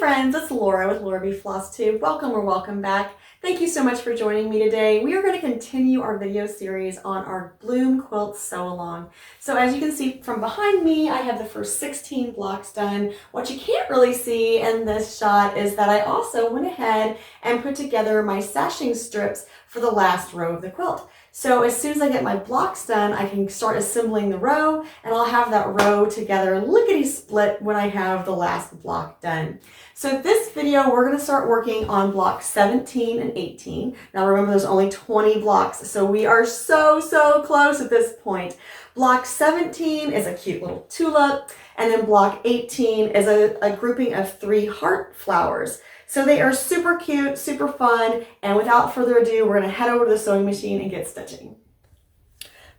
friends, it's Laura with Laura B. FlossTube. Welcome or welcome back. Thank you so much for joining me today. We are going to continue our video series on our Bloom quilt sew along. So as you can see from behind me, I have the first 16 blocks done. What you can't really see in this shot is that I also went ahead and put together my sashing strips for the last row of the quilt. So as soon as I get my blocks done, I can start assembling the row, and I'll have that row together lickety split when I have the last block done. So this video, we're going to start working on blocks 17 and 18. Now remember, there's only 20 blocks, so we are so close at this point. Block 17 is a cute little tulip, and then block 18 is a grouping of 3 heart flowers. So they are super cute, super fun, and without further ado, we're going to head over to the sewing machine and get stitching.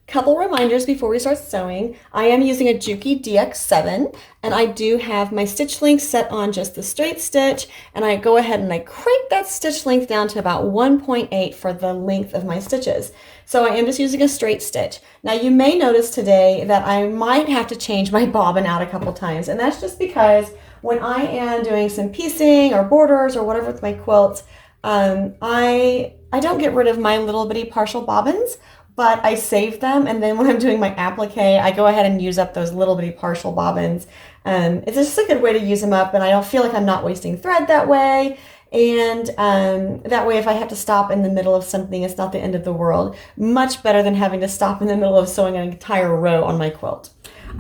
Couple reminders before we start sewing. I am using a Juki DX7, and I do have my stitch length set on just the straight stitch, and I go ahead and I crank that stitch length down to about 1.8 for the length of my stitches. So I am just using a straight stitch. Now you may notice today that I might have to change my bobbin out a couple times, and that's just because when I am doing some piecing or borders or whatever with my quilts, I don't get rid of my little bitty partial bobbins, but I save them, and then when I'm doing my applique, I go ahead and use up those little bitty partial bobbins. It's just a good way to use them up, and I don't feel like I'm not wasting thread that way. And that way, if I have to stop in the middle of something, it's not the end of the world. Much better than having to stop in the middle of sewing an entire row on my quilt.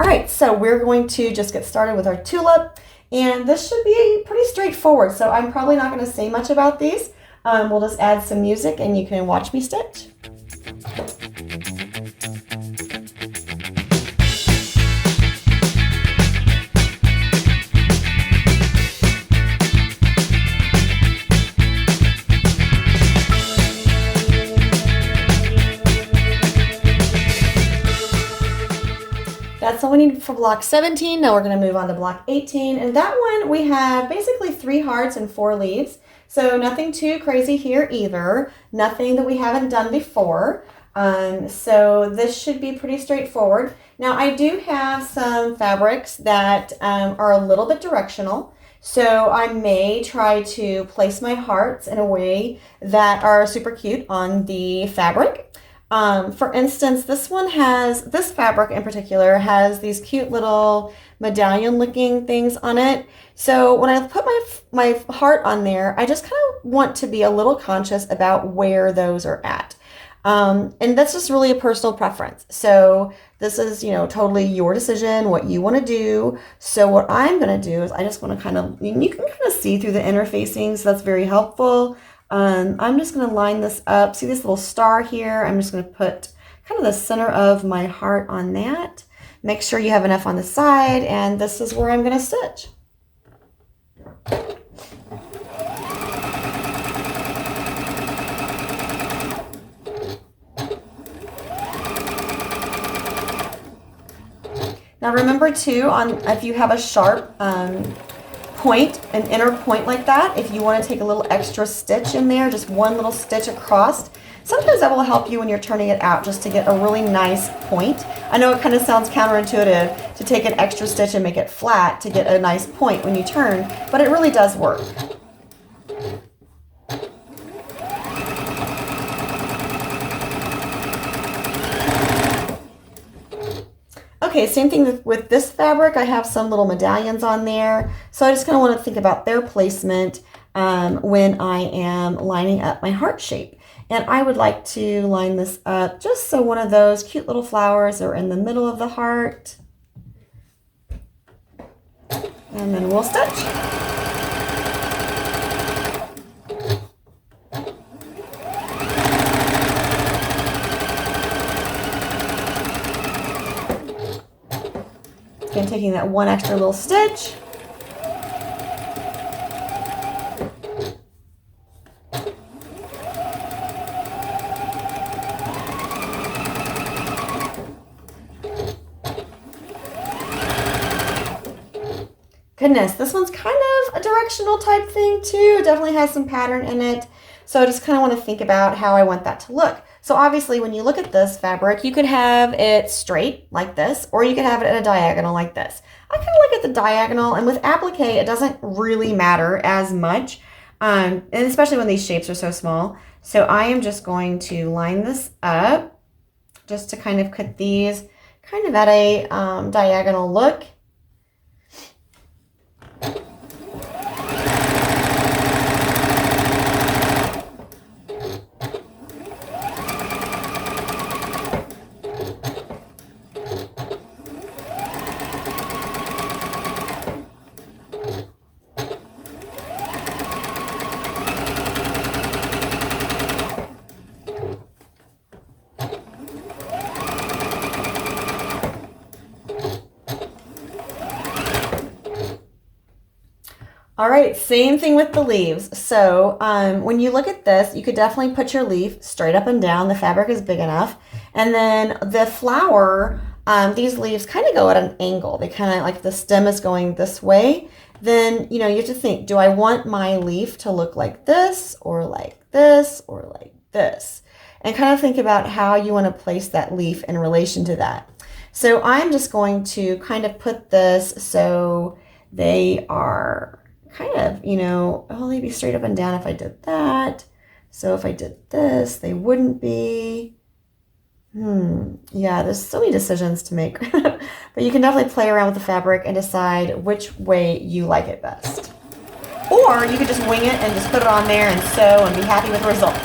All right, so we're going to just get started with our tulip. And this should be pretty straightforward, so I'm probably not going to say much about these. We'll just add some music and you can watch me stitch. That's all we need for block 17. Now we're going to move on to block 18. And that one, we have basically 3 hearts and 4 leaves. So nothing too crazy here either. Nothing that we haven't done before. So this should be pretty straightforward. Now I do have some fabrics that are a little bit directional. So I may try to place my hearts in a way that are super cute on the fabric. For instance, this fabric in particular has these cute little medallion looking things on it. So when I put my heart on there, I just kind of want to be a little conscious about where those are at. And that's just really a personal preference. So this is, totally your decision, what you want to do. So what I'm going to do is I just want to you can kind of see through the interfacing, so that's very helpful. I'm just going to line this up. See this little star here? I'm just going to put kind of the center of my heart on that. Make sure you have enough on the side, and this is where I'm going to stitch. Now remember too, if you have a sharp point, an inner point like that, if you want to take a little extra stitch in there, just one little stitch across, sometimes that will help you when you're turning it out, just to get a really nice point. I know it kind of sounds counterintuitive to take an extra stitch and make it flat to get a nice point when you turn, but it really does work. Okay, same thing with this fabric. I have some little medallions on there. So I just kind of want to think about their placement when I am lining up my heart shape. And I would like to line this up just so one of those cute little flowers are in the middle of the heart. And then we'll stitch. Again, taking that one extra little stitch. Goodness, this one's kind of a directional type thing too. It definitely has some pattern in it. So I just kind of want to think about how I want that to look. So obviously when you look at this fabric, you could have it straight like this, or you could have it at a diagonal like this. I kind of look at the diagonal, and with applique, it doesn't really matter as much, and especially when these shapes are so small. So I am just going to line this up just to kind of cut these kind of at a diagonal look. All right, same thing with the leaves. So when you look at this, you could definitely put your leaf straight up and down. The fabric is big enough. And then the flower, these leaves kind of go at an angle. They kind of like the stem is going this way. Then, you have to think, do I want my leaf to look like this or like this or like this? And kind of think about how you want to place that leaf in relation to that. So I'm just going to kind of put this so they are kind of, oh, they'd be straight up and down if I did that. So if I did this, they wouldn't be. Yeah, there's so many decisions to make. But you can definitely play around with the fabric and decide which way you like it best. Or you could just wing it and just put it on there and sew and be happy with the results.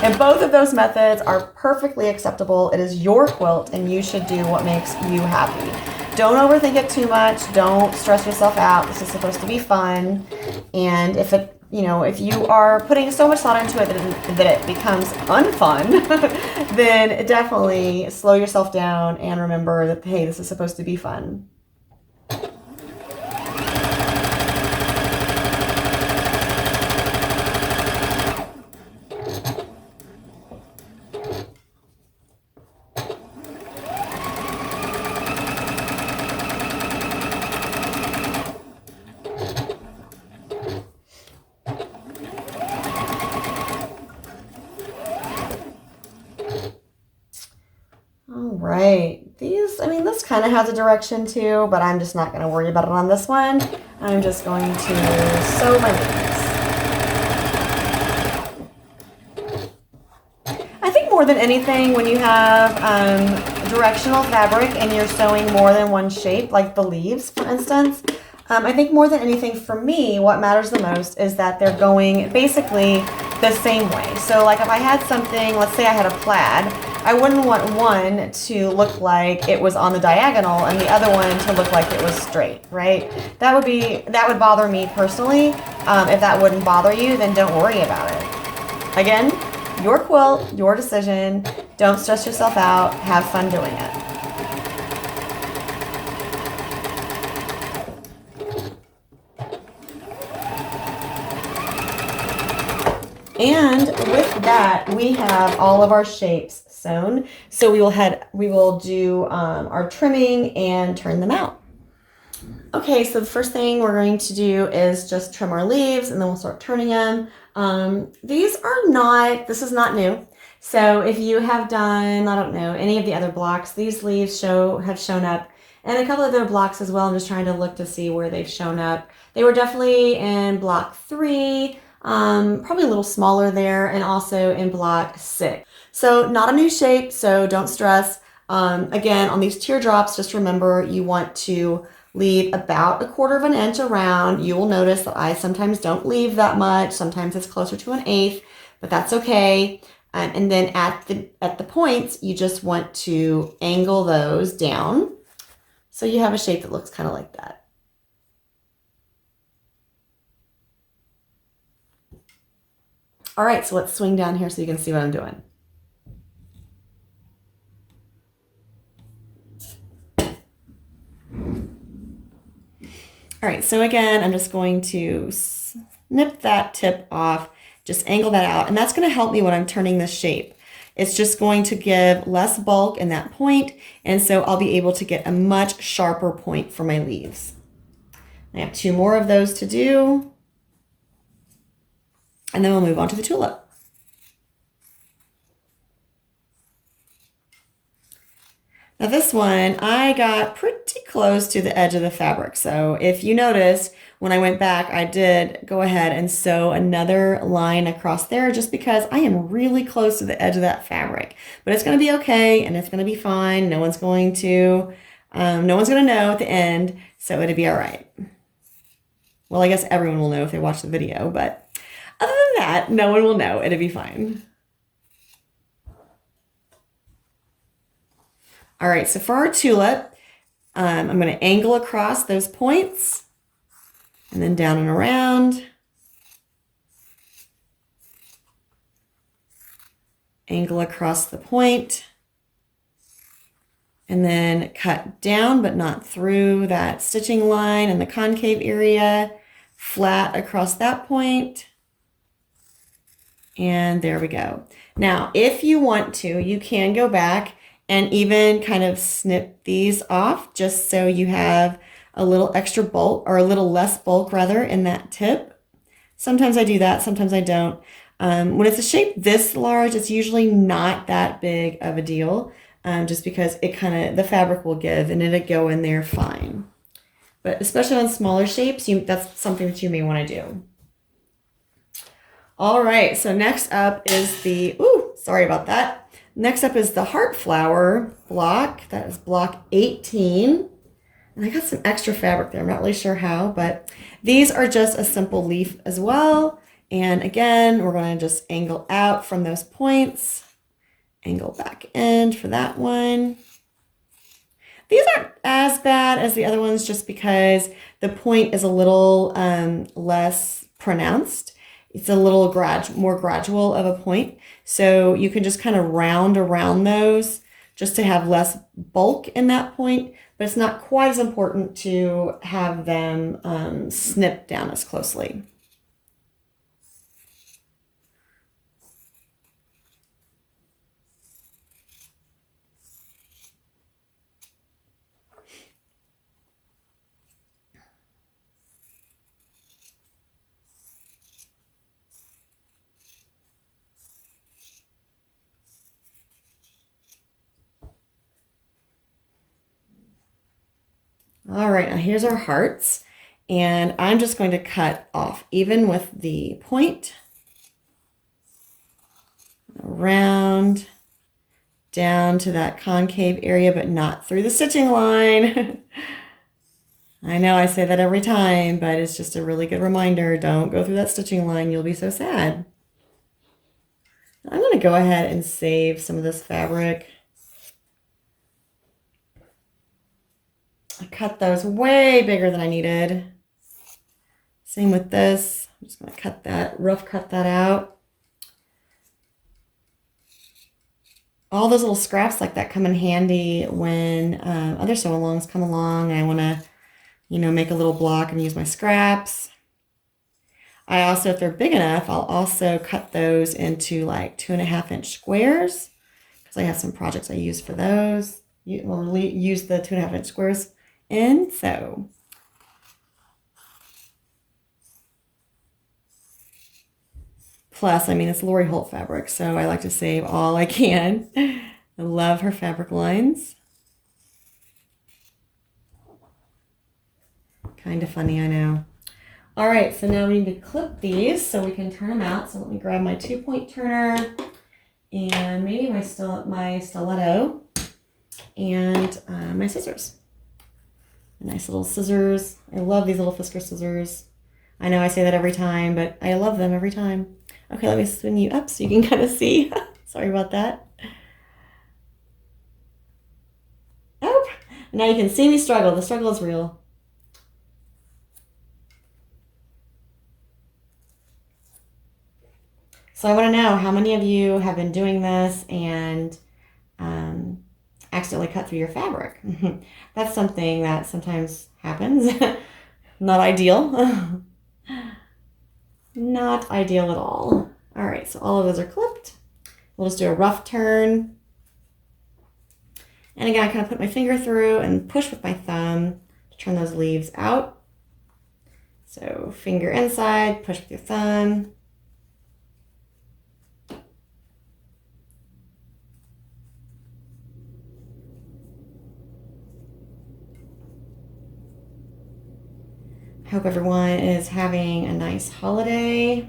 And both of those methods are perfectly acceptable. It is your quilt and you should do what makes you happy. Don't overthink it too much. Don't stress yourself out. This is supposed to be fun. And if you are putting so much thought into it that it becomes unfun, then definitely slow yourself down and remember that, hey, this is supposed to be fun. Right, this kind of has a direction too, but I'm just not going to worry about it on this one. I'm just going to sew my leaves. I think more than anything, when you have directional fabric and you're sewing more than one shape, like the leaves, for instance, I think more than anything for me, what matters the most is that they're going basically the same way. So like if I had something, let's say I had a plaid, I wouldn't want one to look like it was on the diagonal and the other one to look like it was straight, right? That would bother me personally. If that wouldn't bother you, then don't worry about it. Again, your quilt, your decision. Don't stress yourself out. Have fun doing it. And with that, we have all of our shapes sewn. So we will do our trimming and turn them out. Okay, so the first thing we're going to do is just trim our leaves and then we'll start turning them. This is not new. So if you have done, I don't know, any of the other blocks, these leaves have shown up, and a couple of other blocks as well. I'm just trying to look to see where they've shown up. They were definitely in block 3, probably a little smaller there, and also in block 6. So not a new shape, so don't stress. Again, on these teardrops, just remember you want to leave about 1/4 inch around. You will notice that I sometimes don't leave that much. Sometimes it's closer to 1/8, but that's okay. And then at the points, you just want to angle those down so you have a shape that looks kind of like that. All right, so let's swing down here so you can see what I'm doing. All right, so again, I'm just going to snip that tip off, just angle that out, and that's going to help me when I'm turning this shape. It's just going to give less bulk in that point, and so I'll be able to get a much sharper point for my leaves. I have 2 more of those to do, and then we'll move on to the tulip. Now this one, I got pretty close to the edge of the fabric. So if you notice, when I went back, I did go ahead and sew another line across there just because I am really close to the edge of that fabric. But it's going to be okay and it's going to be fine. No one's going to know at the end, so it'll be all right. Well, I guess everyone will know if they watch the video, but other than that, no one will know. It'll be fine. All right, so for our tulip, I'm going to angle across those points and then down and around. Angle across the point and then cut down but not through that stitching line in the concave area, flat across that point. And there we go. Now, if you want to, you can go back and even kind of snip these off just so you have a little extra bulk, or a little less bulk rather, in that tip. Sometimes I do that, sometimes I don't. When it's a shape this large, it's usually not that big of a deal, just because the fabric will give and it'll go in there fine. But especially on smaller shapes, that's something that you may want to do. All right, so next up is sorry about that. Next up is the heart flower block. That is block 18. And I got some extra fabric there. I'm not really sure how, but these are just a simple leaf as well. And again, we're going to just angle out from those points, angle back in for that one. These aren't as bad as the other ones just because the point is a little less pronounced. It's a little more gradual of a point. So you can just kind of round around those just to have less bulk in that point, but it's not quite as important to have them snipped down as closely. All right, now here's our hearts, and I'm just going to cut off even with the point, around, down to that concave area, but not through the stitching line. I know I say that every time, but it's just a really good reminder. Don't go through that stitching line. You'll be so sad. I'm going to go ahead and save some of this fabric. I cut those way bigger than I needed. Same with this. I'm just going to rough cut that out. All those little scraps like that come in handy when other sew-alongs come along and I want to, make a little block and use my scraps. I also, if they're big enough, I'll also cut those into like 2.5-inch squares because I have some projects I use for those. We'll use the 2.5-inch squares in, so plus, it's Lori Holt fabric, so I like to save all I can. I love her fabric lines. Kind of funny, I know. All right, so now we need to clip these so we can turn them out. So let me grab my 2-point turner and maybe my stiletto and my scissors. Nice little scissors. I love these little Fisker scissors. I know I say that every time, but I love them every time. Okay, let me spin you up so you can kind of see. Sorry about that. Oh, now you can see me struggle. The struggle is real. So I want to know how many of you have been doing this and accidentally cut through your fabric. That's something that sometimes happens. Not ideal. Not ideal at all. All right, so all of those are clipped. We'll just do a rough turn. And again, I kind of put my finger through and push with my thumb to turn those leaves out. So finger inside, push with your thumb. Hope everyone is having a nice holiday.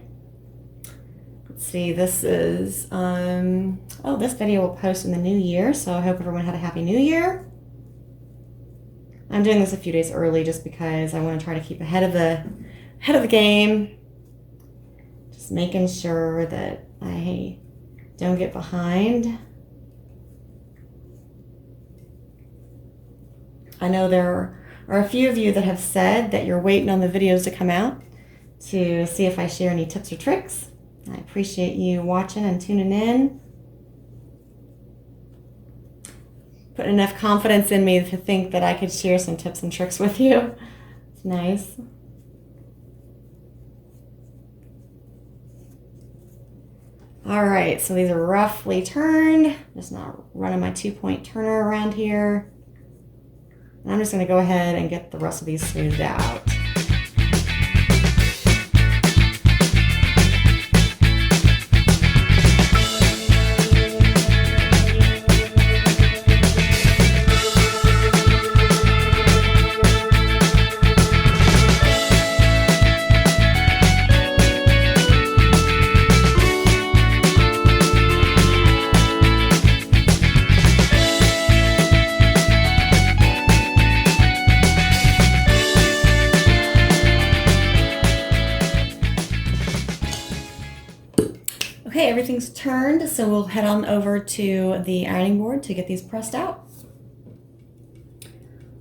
Let's see, this is, this video will post in the new year, so I hope everyone had a happy new year. I'm doing this a few days early just because I want to try to keep ahead of the game. Just making sure that I don't get behind. I know there are a few of you that have said that you're waiting on the videos to come out to see if I share any tips or tricks. I appreciate you watching and tuning in. Put enough confidence in me to think that I could share some tips and tricks with you. It's nice. All right, so these are roughly turned. Just not running my 2-point turner around here. And I'm just going to go ahead and get the rest of these smoothed out. Okay, everything's turned, so we'll head on over to the ironing board to get these pressed out.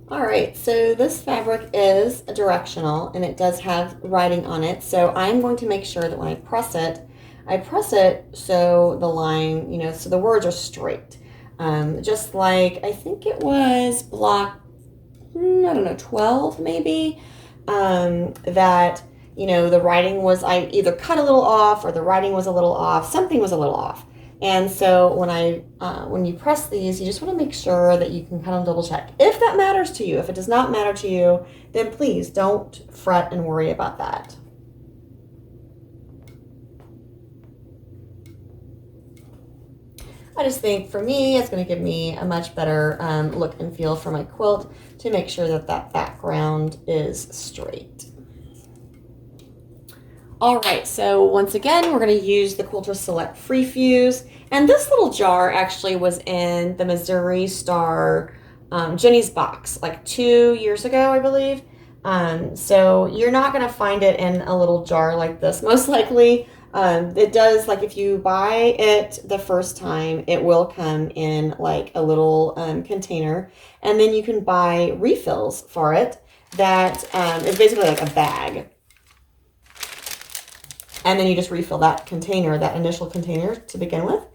All right, so this fabric is directional and it does have writing on it. So I'm going to make sure that when I press it so the line, so the words are straight. Just like, I think it was block, 12 maybe, that the writing was, I either cut a little off or the writing was a little off, something was a little off. And so when you press these, you just want to make sure that you can kind of double check. If that matters to you, if it does not matter to you, then please don't fret and worry about that. I just think for me, it's going to give me a much better look and feel for my quilt to make sure that that background is straight. All right, so once again, we're going to use the Quilter Select Free Fuse. And this little jar actually was in the Missouri Star Jenny's box like 2 years ago, I believe. So you're not going to find it in a little jar like this, most likely. It does, like if you buy it the first time, it will come in like a little container. And then you can buy refills for it that is basically like a bag. And then you just refill that container, that initial container to begin with.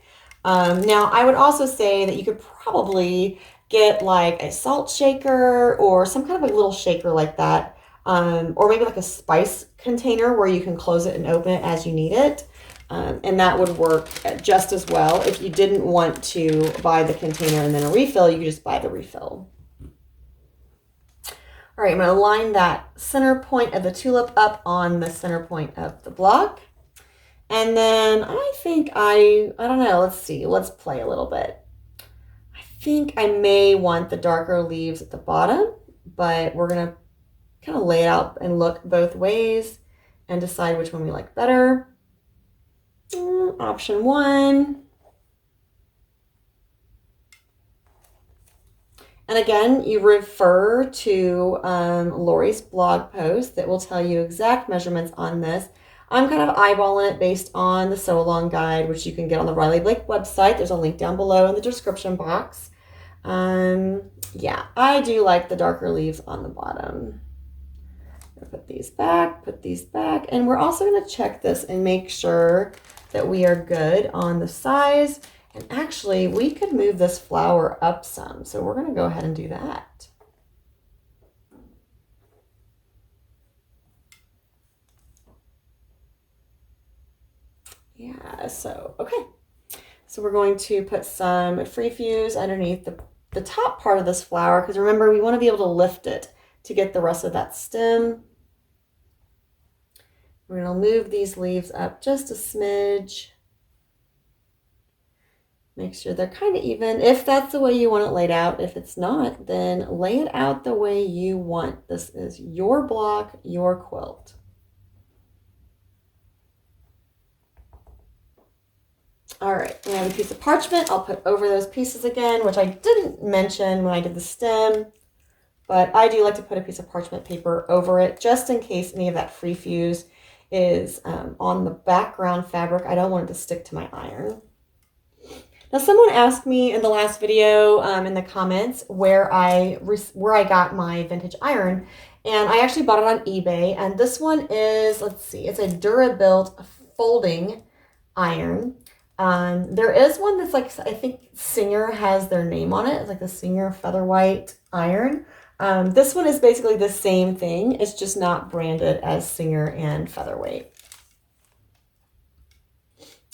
Now, I would also say that you could probably get like a salt shaker or some kind of a little shaker like that. Or maybe like a spice container where you can close it and open it as you need it. And that would work just as well. If you didn't want to buy the container and then a refill, you could just buy the refill. All right, I'm going to line that center point of the tulip up on the center point of the block. And then I think I don't know, let's see, let's play a little bit. I think I may want the darker leaves at the bottom, but we're going to kind of lay it out and look both ways and decide which one we like better. Option 1. And again, you refer to Lori's blog post that will tell you exact measurements on this. I'm kind of eyeballing it based on the sew along guide, which you can get on the Riley Blake website. There's a link down below in the description box. Yeah, I do like the darker leaves on the bottom. Put these back, and we're also going to check this and make sure that we are good on the size. And actually, we could move this flower up some, so we're going to go ahead and do that. Yeah, so, okay. So we're going to put some free fuse underneath the top part of this flower, because remember, we want to be able to lift it to get the rest of that stem. We're going to move these leaves up just a smidge. Make sure they're kind of even, if that's the way you want it laid out. If it's not, then lay it out the way you want. This is your block, your quilt. All right, I have a piece of parchment. I'll put over those pieces again, which I didn't mention when I did the stem, but I do like to put a piece of parchment paper over it just in case any of that free fuse is on the background fabric. I don't want it to stick to my iron. Now, someone asked me in the last video in the comments where I got my vintage iron, and I actually bought it on eBay. And this one is, let's see, it's a Durabuilt folding iron. There is one that's like, I think Singer has their name on it. It's like the Singer Featherwhite iron. This one is basically the same thing. It's just not branded as Singer and Featherwhite.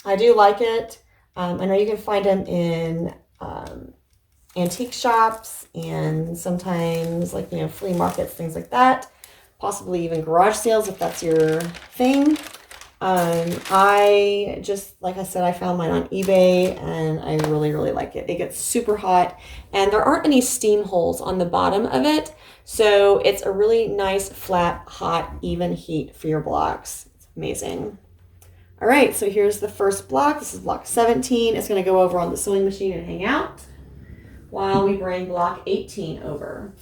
I do like it. I know you can find them in antique shops and sometimes like, you know, flea markets, things like that. Possibly even garage sales if that's your thing. I just, like I said, I found mine on eBay and I really, really like it. It gets super hot and there aren't any steam holes on the bottom of it. So it's a really nice, flat, hot, even heat for your blocks. It's amazing. All right, so here's the first block. This is block 17. It's going to go over on the sewing machine and hang out while we bring block 18 over.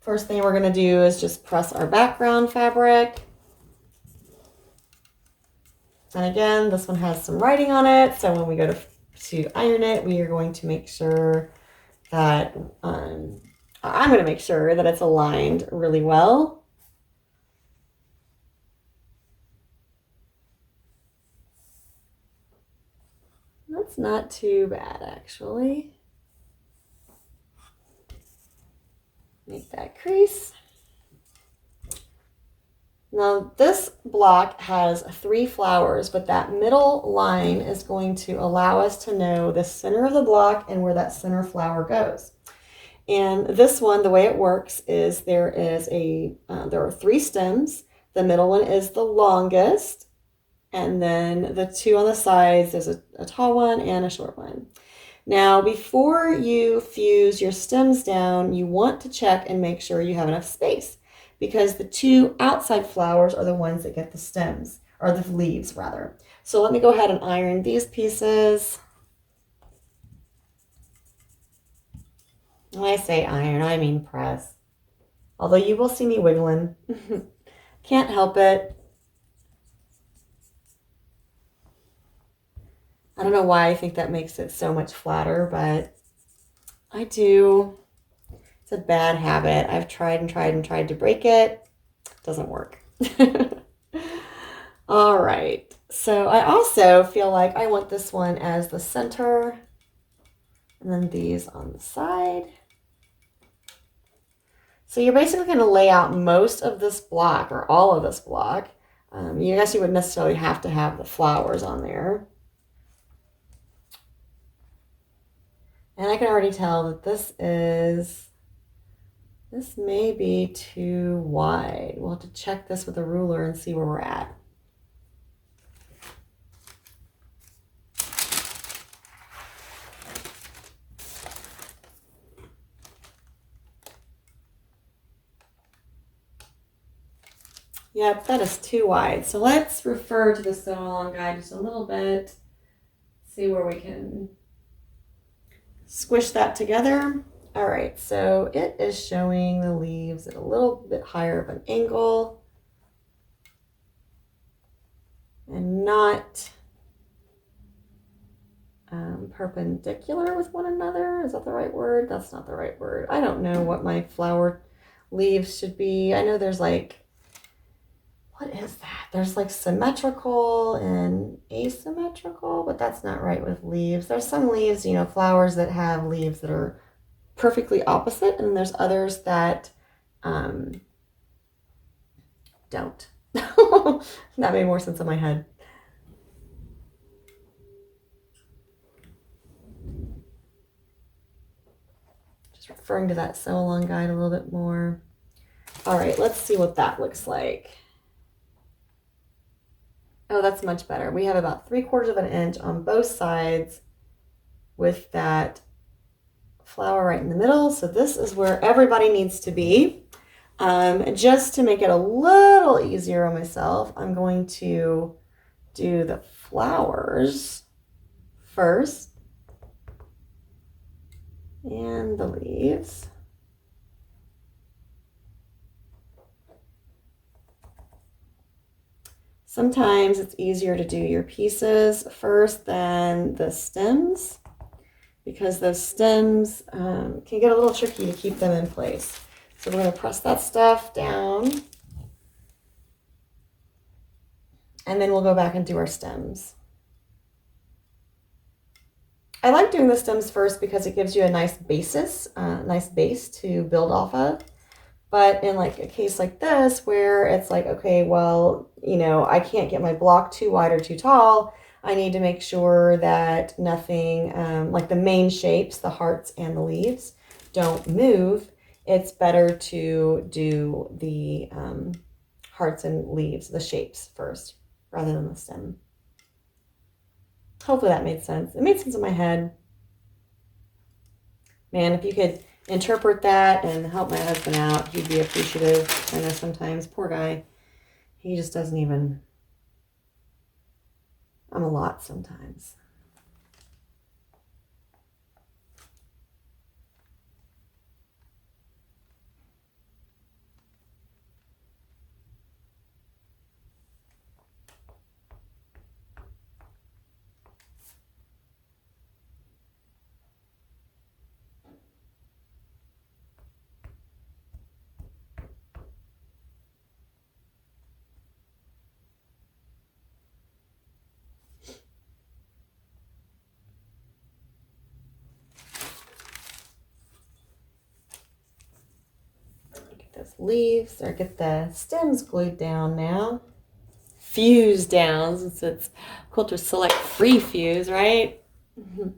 First thing we're going to do is just press our background fabric. And again, this one has some writing on it. So when we go to iron it, we are going to make sure that, I'm going to make sure that it's aligned really well. That's not too bad, actually. Make that crease. Now this block has 3 flowers, but that middle line is going to allow us to know the center of the block and where that center flower goes. And this one, the way it works is there are 3 stems. The middle one is the longest. And then the 2 on the sides, there's a tall one and a short one. Now, before you fuse your stems down, you want to check and make sure you have enough space because the 2 outside flowers are the ones that get the stems, or the leaves rather. So let me go ahead and iron these pieces. When I say iron, I mean press. Although you will see me wiggling. Can't help it. I don't know why I think that makes it so much flatter, but I do. It's a bad habit. I've tried and tried and tried to break it. It doesn't work. All right. So I also feel like I want this one as the center and then these on the side. So you're basically going to lay out most of this block or all of this block. I guess you wouldn't necessarily have to have the flowers on there. And I can already tell that this may be too wide. We'll have to check this with a ruler and see where we're at. Yep, that is too wide. So let's refer to the sew along guide just a little bit. See where we can squish that together. All right, so it is showing the leaves at a little bit higher of an angle and not perpendicular with one another. Is that the right word? That's not the right word. I don't know what my flower leaves should be. I know there's like, what is that? There's like symmetrical and asymmetrical, but that's not right with leaves. There's some leaves, you know, flowers that have leaves that are perfectly opposite, and there's others that don't. That made more sense in my head. Just referring to that sew along guide a little bit more. All right, let's see what that looks like. Oh, that's much better. We have about 3/4 of an inch on both sides with that flower right in the middle. So this is where everybody needs to be. Just to make it a little easier on myself, I'm going to do the flowers first and the leaves. Sometimes it's easier to do your pieces first than the stems, because those stems can get a little tricky to keep them in place. So we're going to press that stuff down, and then we'll go back and do our stems. I like doing the stems first because it gives you a nice basis, nice base to build off of. But in like a case like this, where it's like, okay, well, you know, I can't get my block too wide or too tall. I need to make sure that nothing, like the main shapes, the hearts and the leaves, don't move. It's better to do the hearts and leaves, the shapes first, rather than the stem. Hopefully that made sense. It made sense in my head. Man, if you could interpret that and help my husband out, he'd be appreciative. I know sometimes, poor guy, he just doesn't even, I'm a lot sometimes. Leaves, or get the stems glued down now. Fused down, since it's Quilter Select Free Fuse, right? Mm-hmm.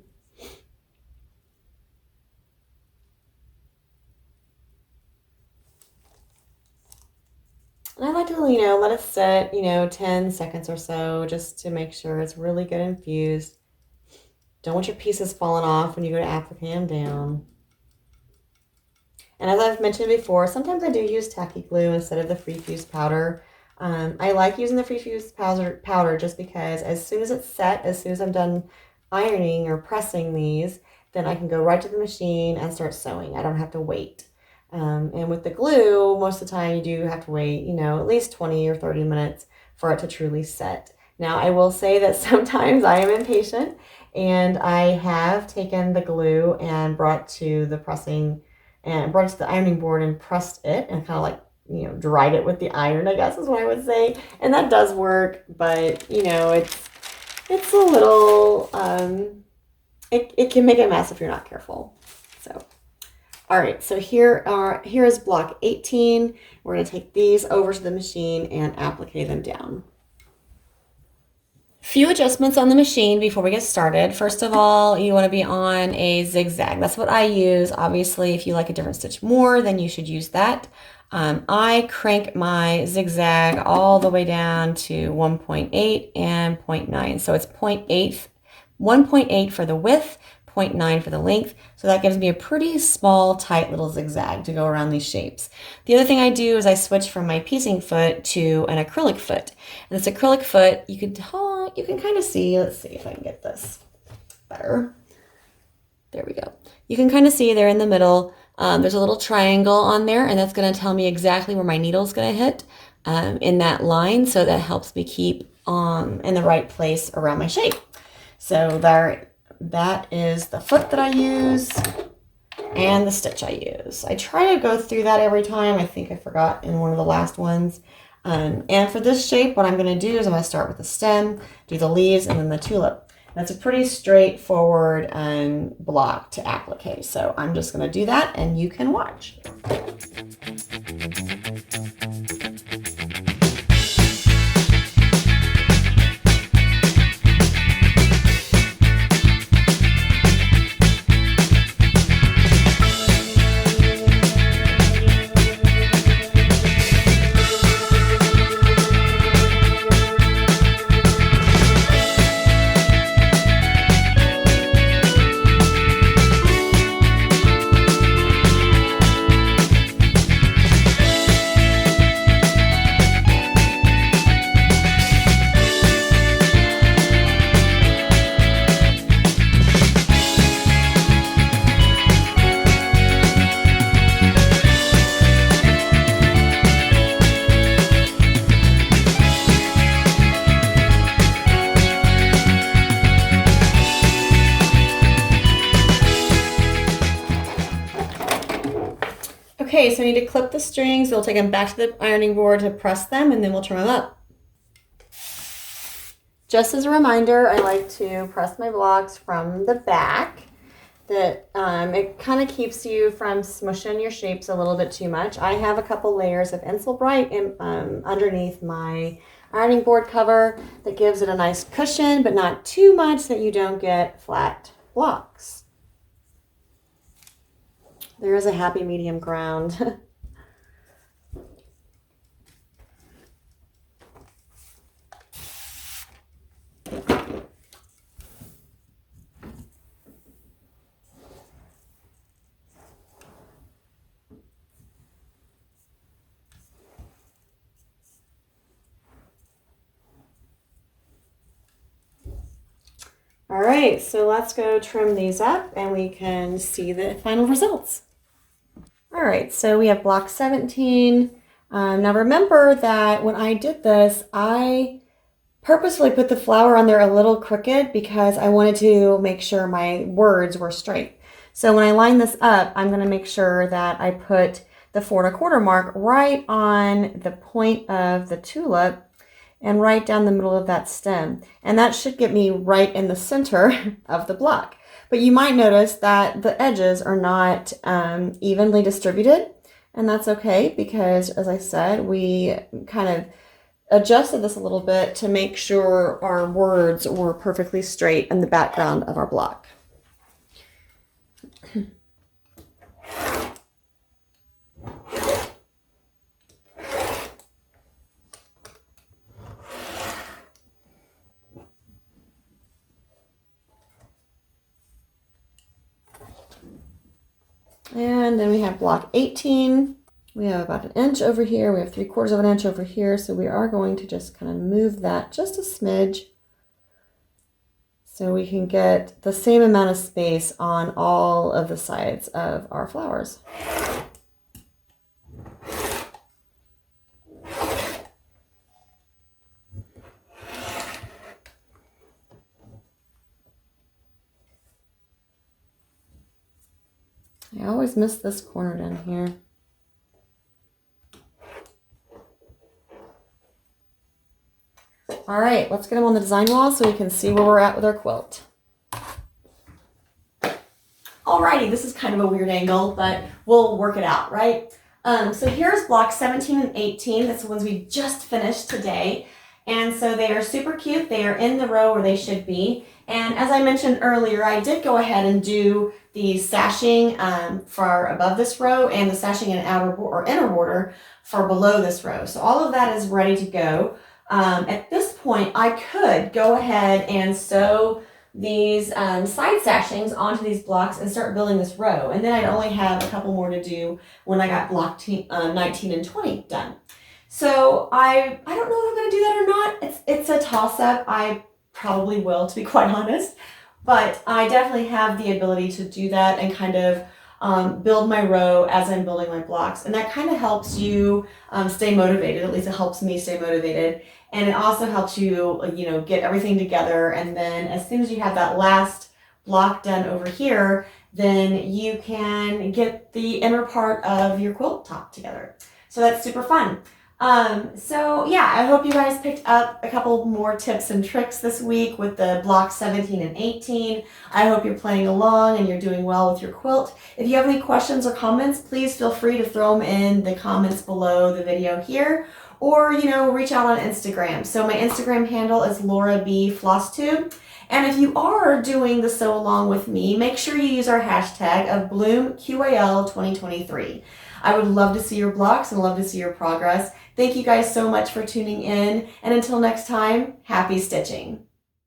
And I like to, you know, let it sit, you know, 10 seconds or so, just to make sure it's really good and fused. Don't want your pieces falling off when you go to applique them down. And as I've mentioned before, sometimes I do use tacky glue instead of the free fuse powder. I like using the free fuse powder just because as soon as it's set, as soon as I'm done ironing or pressing these, then I can go right to the machine and start sewing. I don't have to wait. And with the glue, most of the time you do have to wait, you know, at least 20 or 30 minutes for it to truly set. Now, I will say that sometimes I am impatient, and I have taken the glue and brought to the pressing and brought it to the ironing board and pressed it and kind of like, you know, dried it with the iron, I guess is what I would say. And that does work, but, you know, it's a little, it can make a mess if you're not careful. So, all right, so here is block 18. We're going to take these over to the machine and applique them down. Few adjustments on the machine before we get started. First of all, you want to be on a zigzag. That's what I use. Obviously, if you like a different stitch more, then you should use that. I crank my zigzag all the way down to 1.8 and 0.9. So it's 1.8 for the width, 0.9 for the length. So that gives me a pretty small, tight little zigzag to go around these shapes. The other thing I do is I switch from my piecing foot to an acrylic foot. And this acrylic foot, you can kind of see, let's see if I can get this better. There we go. You can kind of see there in the middle, there's a little triangle on there, and that's going to tell me exactly where my needle is going to hit in that line. So that helps me keep in the right place around my shape. So that is the foot that I use and the stitch I use. I try to go through that every time. I think I forgot in one of the last ones. And for this shape, what I'm going to do is I'm going to start with the stem, do the leaves, and then the tulip. That's a pretty straightforward block to applique. So I'm just going to do that, and you can watch. to clip the strings. We'll take them back to the ironing board to press them, and then we'll trim them up. Just as a reminder, I like to press my blocks from the back. That it kind of keeps you from smushing your shapes a little bit too much. I have a couple layers of Insul Bright underneath my ironing board cover that gives it a nice cushion, but not too much that you don't get flat blocks. There is a happy medium ground. All right, so let's go trim these up and we can see the final results. All right, so we have block 17. Now remember that when I did this, I purposefully put the flower on there a little crooked because I wanted to make sure my words were straight. So when I line this up, I'm going to make sure that I put the 4 1/4 mark right on the point of the tulip and right down the middle of that stem. And that should get me right in the center of the block. But you might notice that the edges are not evenly distributed, and that's okay because, as I said, we kind of adjusted this a little bit to make sure our words were perfectly straight in the background of our block. And then we have block 18. We have about 1 inch over here. We have 3/4 of an inch over here. So we are going to just kind of move that just a smidge so we can get the same amount of space on all of the sides of our flowers. I always miss this corner down here. All right, let's get them on the design wall so we can see where we're at with our quilt. Alrighty, this is kind of a weird angle, but we'll work it out, right? So here's block 17 and 18. That's the ones we just finished today. And so they are super cute. They are in the row where they should be. And as I mentioned earlier, I did go ahead and do the sashing for above this row and the sashing in outer or inner border for below this row. So all of that is ready to go. At this point, I could go ahead and sew these side sashings onto these blocks and start building this row. And then I'd only have a couple more to do when I got block 19 and 20 done. So I don't know if I'm going to do that or not. It's a toss-up. I probably will, to be quite honest. But I definitely have the ability to do that and kind of build my row as I'm building my blocks. And that kind of helps you stay motivated. At least it helps me stay motivated. And it also helps you, get everything together. And then as soon as you have that last block done over here, then you can get the inner part of your quilt top together. So that's super fun. So yeah, I hope you guys picked up a couple more tips and tricks this week with the blocks 17 and 18. I hope you're playing along and you're doing well with your quilt. If you have any questions or comments, please feel free to throw them in the comments below the video here, or, reach out on Instagram. So my Instagram handle is LauraB_flosstube. And if you are doing the sew along with me, make sure you use our hashtag of bloomqal 2023. I would love to see your blocks and love to see your progress. Thank you guys so much for tuning in. And until next time, happy stitching.